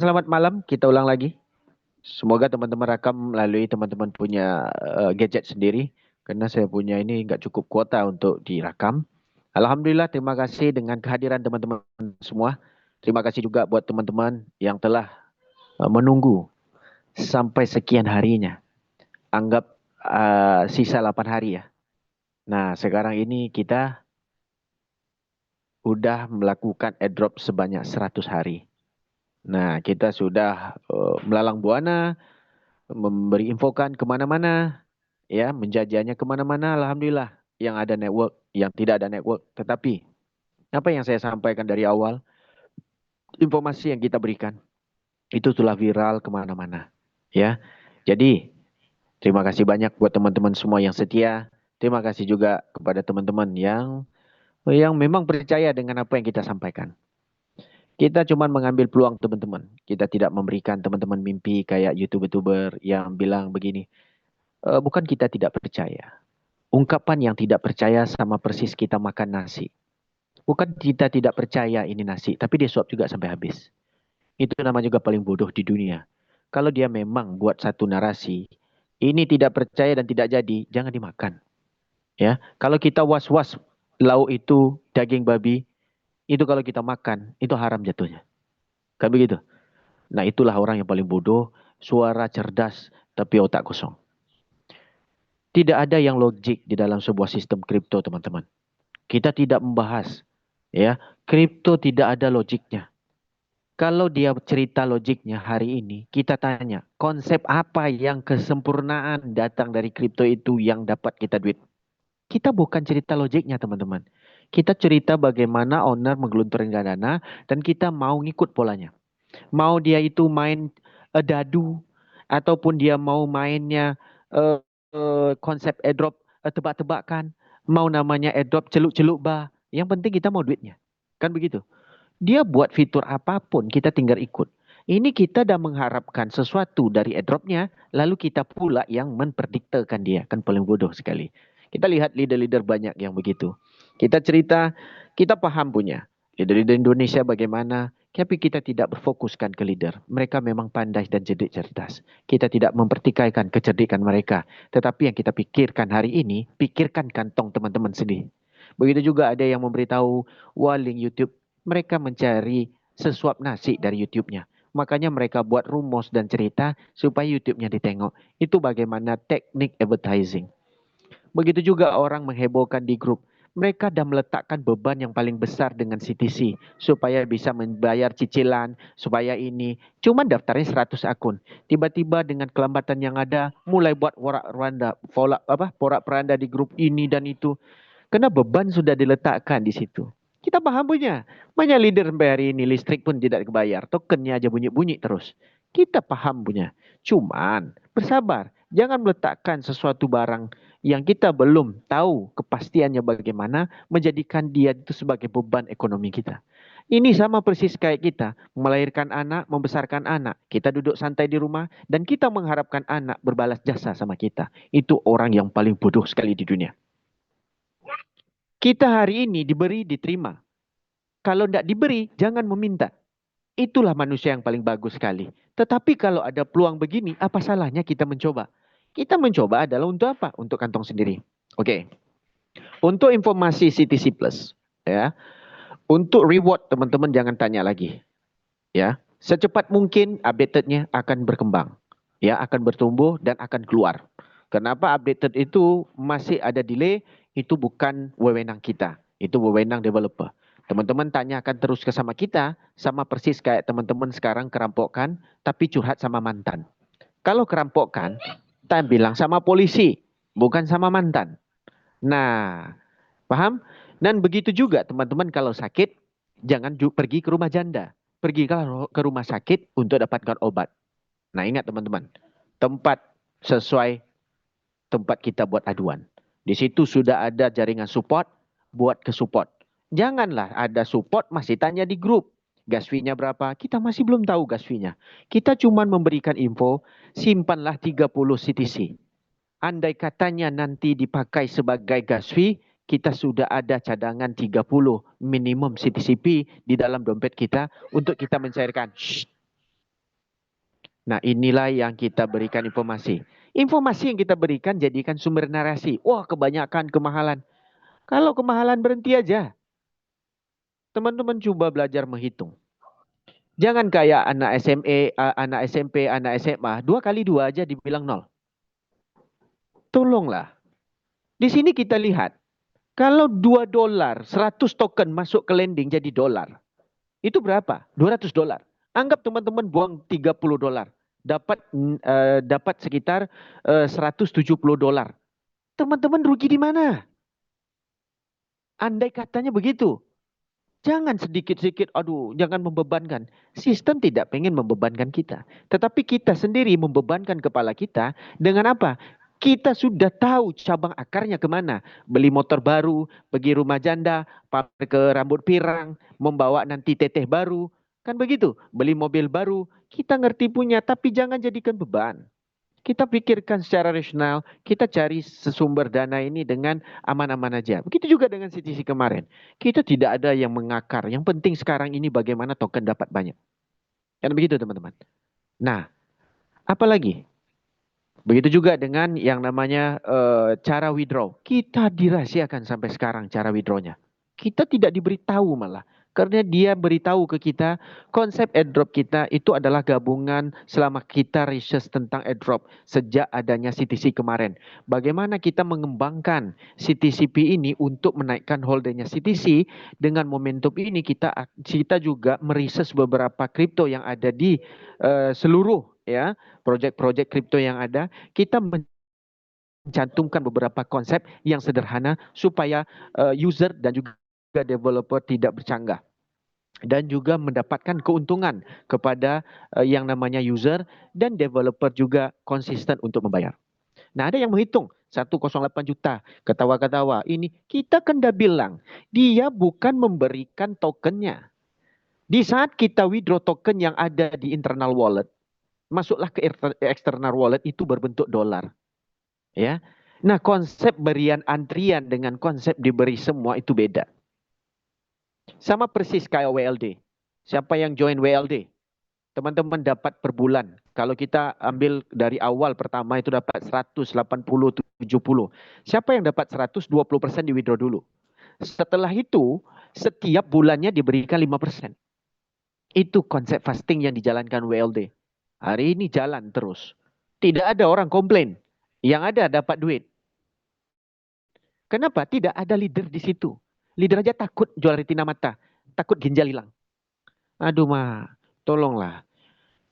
Selamat malam, kita ulang lagi. Semoga teman-teman rakam melalui teman-teman punya gadget sendiri. Karena saya punya ini nggak cukup kuota untuk direkam. Alhamdulillah, terima kasih dengan kehadiran teman-teman semua. Terima kasih juga buat teman-teman yang telah menunggu sampai sekian harinya. Anggap sisa 8 hari ya. Nah, sekarang ini kita udah melakukan airdrop sebanyak 100 hari. Nah, kita sudah melalang buana, memberi infokan kemana-mana, ya, menjajahannya kemana-mana, alhamdulillah. Yang ada network, yang tidak ada network. Tetapi, apa yang saya sampaikan dari awal, informasi yang kita berikan, itu telah viral kemana-mana. Ya, jadi terima kasih banyak buat teman-teman semua yang setia. Terima kasih juga kepada teman-teman yang memang percaya dengan apa yang kita sampaikan. Kita cuma mengambil peluang teman-teman. Kita tidak memberikan teman-teman mimpi kayak YouTuber-YouTuber yang bilang begini. Bukan kita tidak percaya. Ungkapan yang tidak percaya sama persis kita makan nasi. Bukan kita tidak percaya ini nasi, tapi dia suap juga sampai habis. Itu nama juga paling bodoh di dunia. Kalau dia memang buat satu narasi, ini tidak percaya dan tidak jadi, jangan dimakan. Ya, kalau kita was-was lauk itu daging babi, itu kalau kita makan, itu haram jatuhnya. Kan begitu? Nah, itulah orang yang paling bodoh, suara cerdas tapi otak kosong. Tidak ada yang logik di dalam sebuah sistem kripto, teman-teman. Kita tidak membahas, ya, kripto tidak ada logiknya. Kalau dia cerita logiknya hari ini, kita tanya, konsep apa yang kesempurnaan datang dari kripto itu yang dapat kita duit? Kita bukan cerita logiknya, teman-teman. Kita cerita bagaimana owner menggelontorkan dana dan kita mau ngikut polanya. Mau dia itu main dadu ataupun dia mau mainnya eh, konsep airdrop tebak-tebakan, mau namanya airdrop celuk-celuk bah. Yang penting kita mau duitnya. Kan begitu. Dia buat fitur apapun, kita tinggal ikut. Ini kita dah mengharapkan sesuatu dari airdropnya, lalu kita pula yang memperdiktekan dia. Kan paling bodoh sekali. Kita lihat leader-leader banyak yang begitu. Kita cerita, kita paham punya. Leader-leader Indonesia bagaimana, tapi kita tidak berfokuskan ke leader. Mereka memang pandai dan cerdas. Kita tidak mempertikaikan kecerdikan mereka. Tetapi yang kita pikirkan hari ini, pikirkan kantong teman-teman sendiri. Begitu juga ada yang memberitahu, wah link YouTube, mereka mencari sesuap nasi dari YouTube-nya. Makanya mereka buat rumus dan cerita supaya YouTube-nya ditengok. Itu bagaimana teknik advertising. Begitu juga orang menghebohkan di grup. Mereka dah meletakkan beban yang paling besar dengan CTC supaya bisa membayar cicilan, supaya ini. Cuma daftarnya 100 akun. Tiba-tiba dengan kelambatan yang ada, mulai buat porak-poranda di grup ini dan itu. Karena beban sudah diletakkan di situ. Kita paham punya. Banyak leader sampai hari ini listrik pun tidak kebayar. Tokennya aja bunyi-bunyi terus. Kita paham punya. Cuman bersabar. Jangan meletakkan sesuatu barang yang kita belum tahu kepastiannya bagaimana menjadikan dia itu sebagai beban ekonomi kita. Ini sama persis kayak kita melahirkan anak, membesarkan anak. Kita duduk santai di rumah dan kita mengharapkan anak berbalas jasa sama kita. Itu orang yang paling bodoh sekali di dunia. Kita hari ini diberi, diterima. Kalau tidak diberi, jangan meminta. Itulah manusia yang paling bagus sekali. Tetapi kalau ada peluang begini, apa salahnya kita mencoba? Kita mencoba adalah untuk apa? Untuk kantong sendiri. Oke. Untuk informasi CTC Plus, ya. Untuk reward teman-teman jangan tanya lagi, ya. Secepat mungkin updated-nya akan berkembang, ya, akan bertumbuh dan akan keluar. Kenapa updated itu masih ada delay? Itu bukan wewenang kita, itu wewenang developer. Teman-teman tanyakan terus ke sama kita, sama persis kayak teman-teman sekarang kerampokan, tapi curhat sama mantan. Kalau kerampokan, kita bilang sama polisi, bukan sama mantan. Nah, paham? Dan begitu juga teman-teman kalau sakit, jangan pergi ke rumah janda. Pergi ke rumah sakit untuk dapatkan obat. Nah, ingat teman-teman, tempat sesuai tempat kita buat aduan. Di situ sudah ada jaringan support, buat ke support. Janganlah ada support masih tanya di grup. Gas fee-nya berapa? Kita masih belum tahu gas fee-nya. Kita cuma memberikan info, simpanlah 30 CTC. Andai katanya nanti dipakai sebagai gas fee, kita sudah ada cadangan 30 minimum CTCP di dalam dompet kita untuk kita mencairkan. Shh, Nah, inilah yang kita berikan informasi. Informasi yang kita berikan jadikan sumber narasi. Wah, kebanyakan kemahalan. Kalau kemahalan berhenti aja. Teman-teman coba belajar menghitung. Jangan kayak anak SMA, anak SMP, anak SMA, 2 kali 2 aja dibilang nol. Tolonglah. Di sini kita lihat, kalau $2, 100 token masuk ke lending jadi dolar. Itu berapa? $200. Anggap teman-teman buang $30. Dapat sekitar $170. Teman-teman rugi di mana? Andai katanya begitu. Jangan sedikit-sedikit, aduh, jangan membebankan. Sistem tidak pengen membebankan kita. Tetapi kita sendiri membebankan kepala kita dengan apa? Kita sudah tahu cabang akarnya kemana. Beli motor baru, pergi rumah janda, pamer ke rambut pirang, membawa nanti teteh baru. Kan begitu, beli mobil baru. Kita ngerti punya, tapi jangan jadikan beban. Kita pikirkan secara rasional, kita cari sesumber dana ini dengan aman-aman aja. Begitu juga dengan CTC kemarin. Kita tidak ada yang mengakar. Yang penting sekarang ini bagaimana token dapat banyak. Kan begitu teman-teman. Nah, apalagi? Begitu juga dengan yang namanya cara withdraw. Kita dirahasiakan sampai sekarang cara withdrawnya. Kita tidak diberitahu malah. Karena dia beritahu ke kita, konsep airdrop kita itu adalah gabungan selama kita research tentang airdrop sejak adanya CTC kemarin. Bagaimana kita mengembangkan CTCP ini untuk menaikkan holdernya CTC. Dengan momentum ini kita juga meresearch beberapa kripto yang ada di seluruh ya proyek-proyek kripto yang ada. Kita mencantumkan beberapa konsep yang sederhana supaya user dan juga developer tidak bercanggah dan juga mendapatkan keuntungan kepada yang namanya user dan developer juga konsisten untuk membayar. Nah, ada yang menghitung 108 juta, ketawa-ketawa. Ini kita kan dah bilang, dia bukan memberikan tokennya. Di saat kita withdraw token yang ada di internal wallet, masuklah ke external wallet itu berbentuk dolar. Ya. Nah, konsep berian antrian dengan konsep diberi semua itu beda. Sama persis kayak WLD. Siapa yang join WLD? Teman-teman dapat per bulan. Kalau kita ambil dari awal pertama itu dapat 100, 80, 70. Siapa yang dapat 100, 20% di withdraw dulu. Setelah itu, setiap bulannya diberikan 5%. Itu konsep fasting yang dijalankan WLD. Hari ini jalan terus. Tidak ada orang komplain. Yang ada dapat duit. Kenapa? Tidak ada leader di situ. Leader aja takut jual retina mata. Takut ginjal hilang. Aduh mah, tolonglah.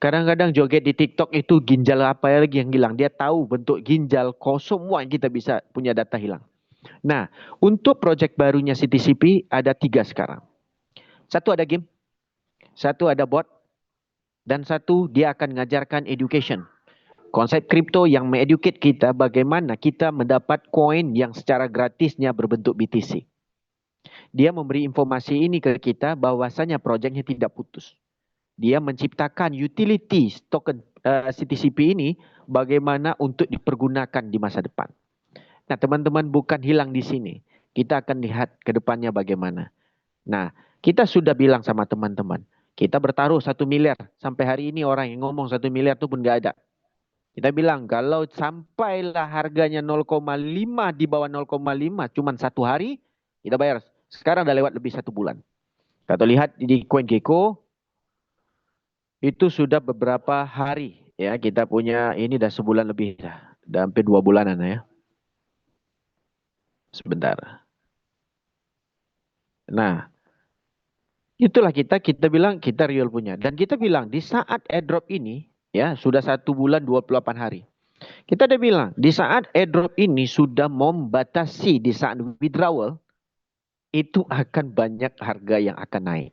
Kadang-kadang joget di TikTok itu ginjal apa lagi yang hilang. Dia tahu bentuk ginjal, semua yang kita bisa punya data hilang. Nah, untuk project barunya CTCP ada 3 sekarang. Satu ada game, satu ada bot, dan satu dia akan mengajarkan education. Konsep kripto yang mengeducate kita bagaimana kita mendapat koin yang secara gratisnya berbentuk BTC. Dia memberi informasi ini ke kita bahwasanya proyeknya tidak putus. Dia menciptakan utility token CTCP ini bagaimana untuk dipergunakan di masa depan. Nah, teman-teman bukan hilang di sini. Kita akan lihat ke depannya bagaimana. Nah, kita sudah bilang sama teman-teman. Kita bertaruh 1 miliar. Sampai hari ini orang yang ngomong 1 miliar itu pun nggak ada. Kita bilang kalau sampailah harganya 0,5 di bawah 0,5 cuma 1 hari, kita bayar. Sekarang udah lewat lebih 1 bulan. Kita lihat di CoinGecko, itu sudah beberapa hari ya kita punya ini dah sebulan lebih dah hampir 2 bulanan ya. Sebentar. Nah, itulah kita bilang kita real punya dan kita bilang di saat airdrop ini ya sudah 1 bulan 28 hari. Kita udah bilang di saat airdrop ini sudah membatasi di saat withdrawal itu akan banyak harga yang akan naik.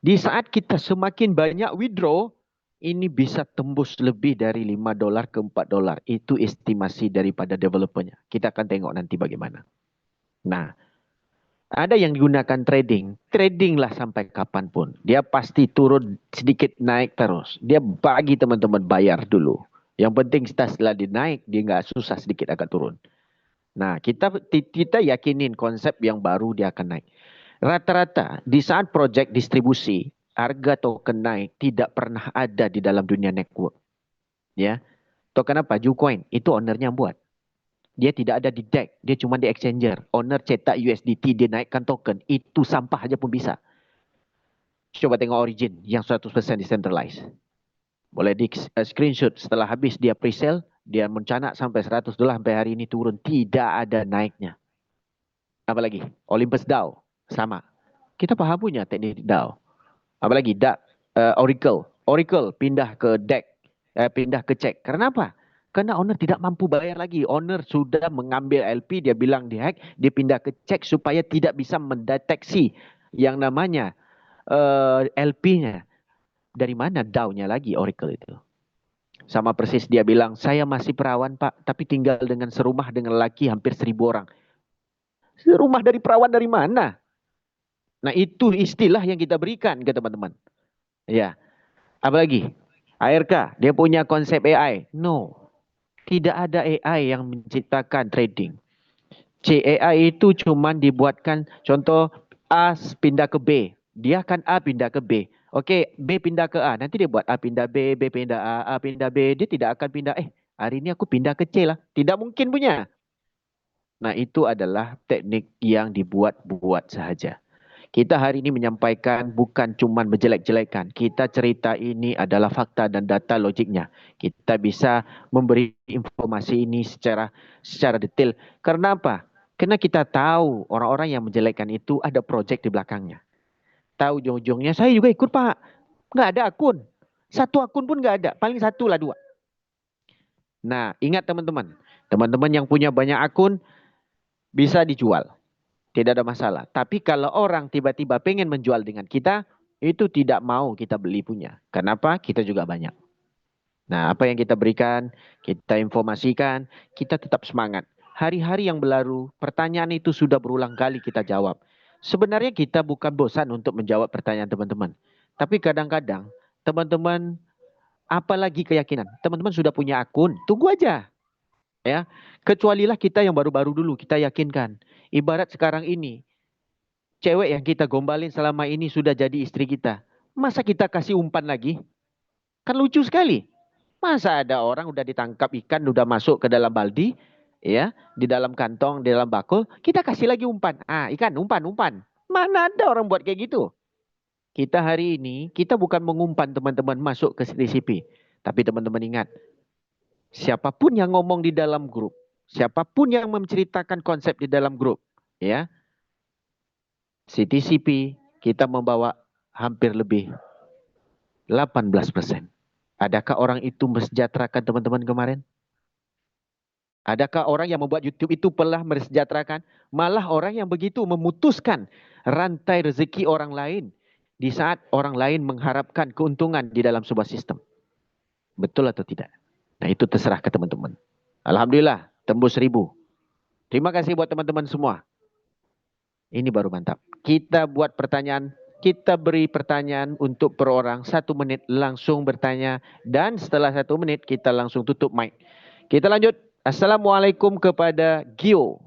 Di saat kita semakin banyak withdraw, ini bisa tembus lebih dari $5 ke $4. Itu estimasi daripada developernya. Kita akan tengok nanti bagaimana. Nah, ada yang digunakan trading. Tradinglah sampai kapanpun. Dia pasti turun sedikit naik terus. Dia bagi teman-teman bayar dulu. Yang penting setelah dia naik, dia nggak susah sedikit akan turun. Nah, kita yakinin konsep yang baru dia akan naik. Rata-rata di saat project distribusi, harga token naik tidak pernah ada di dalam dunia network. Ya, token apa? Jucoin itu ownernya buat. Dia tidak ada di DEX, dia cuma di exchanger. Owner cetak USDT, dia naikkan token, itu sampah aja pun bisa. Coba tengok Origin yang 100% decentralized. Boleh di screenshot setelah habis dia pre-sale, dia mencanak sampai $100 sampai hari ini turun, tidak ada naiknya. Apalagi Olympus DAO sama. Kita paham punya teknik DAO. Apalagi Oracle. Oracle pindah ke DEX, pindah ke cek. Karena apa? Karena owner tidak mampu bayar lagi. Owner sudah mengambil LP, dia bilang di hack, dia pindah ke cek supaya tidak bisa mendeteksi yang namanya LP-nya. Dari mana DAO-nya lagi Oracle itu? Sama persis dia bilang, saya masih perawan pak, tapi tinggal dengan serumah dengan laki hampir 1.000 orang. Serumah dari perawan dari mana? Nah itu istilah yang kita berikan ke teman-teman. Ya, apalagi ARK, dia punya konsep AI. No, tidak ada AI yang menciptakan trading. AI itu cuma dibuatkan, contoh A pindah ke B, dia akan A pindah ke B. Oke, B pindah ke A, nanti dia buat A pindah B, B pindah A pindah B. Dia tidak akan pindah, hari ini aku pindah ke C lah. Tidak mungkin punya. Nah itu adalah teknik yang dibuat-buat sahaja. Kita hari ini menyampaikan bukan cuma menjelek-jelekan. Kita cerita ini adalah fakta dan data logiknya. Kita bisa memberi informasi ini secara detail. Karena apa? Karena kita tahu orang-orang yang menjelekkan itu ada project di belakangnya. Tahu ujung-ujungnya, saya juga ikut Pak. Nggak ada akun. Satu akun pun nggak ada. Paling satu lah dua. Nah, ingat teman-teman. Teman-teman yang punya banyak akun bisa dijual. Tidak ada masalah. Tapi kalau orang tiba-tiba pengen menjual dengan kita, itu tidak mau kita beli punya. Kenapa? Kita juga banyak. Nah, apa yang kita berikan, kita informasikan, kita tetap semangat. Hari-hari yang berlalu, pertanyaan itu sudah berulang kali kita jawab. Sebenarnya kita bukan bosan untuk menjawab pertanyaan teman-teman. Tapi kadang-kadang, teman-teman, apalagi keyakinan. Teman-teman sudah punya akun, tunggu aja. Ya, kecualilah kita yang baru-baru dulu, kita yakinkan. Ibarat sekarang ini, cewek yang kita gombalin selama ini sudah jadi istri kita. Masa kita kasih umpan lagi? Kan lucu sekali. Masa ada orang udah ditangkap ikan, udah masuk ke dalam baldi, ya, di dalam kantong, di dalam bakul, kita kasih lagi umpan. Ikan, umpan, umpan. Mana ada orang buat kayak gitu? Kita hari ini, kita bukan mengumpan teman-teman masuk ke CTCP. Tapi teman-teman ingat, siapapun yang ngomong di dalam grup, siapapun yang menceritakan konsep di dalam grup, ya, CTCP kita membawa hampir lebih 18%. Adakah orang itu mesejahterakan teman-teman kemarin? Adakah orang yang membuat YouTube itu telah mesejahterakan? Malah orang yang begitu memutuskan rantai rezeki orang lain di saat orang lain mengharapkan keuntungan di dalam sebuah sistem. Betul atau tidak? Nah itu terserah ke teman-teman. Alhamdulillah tembus 1.000. Terima kasih buat teman-teman semua. Ini baru mantap. Kita buat pertanyaan, kita beri pertanyaan untuk per orang 1 menit langsung bertanya. Dan setelah 1 menit kita langsung tutup mic. Kita lanjut. Assalamualaikum kepada Gio.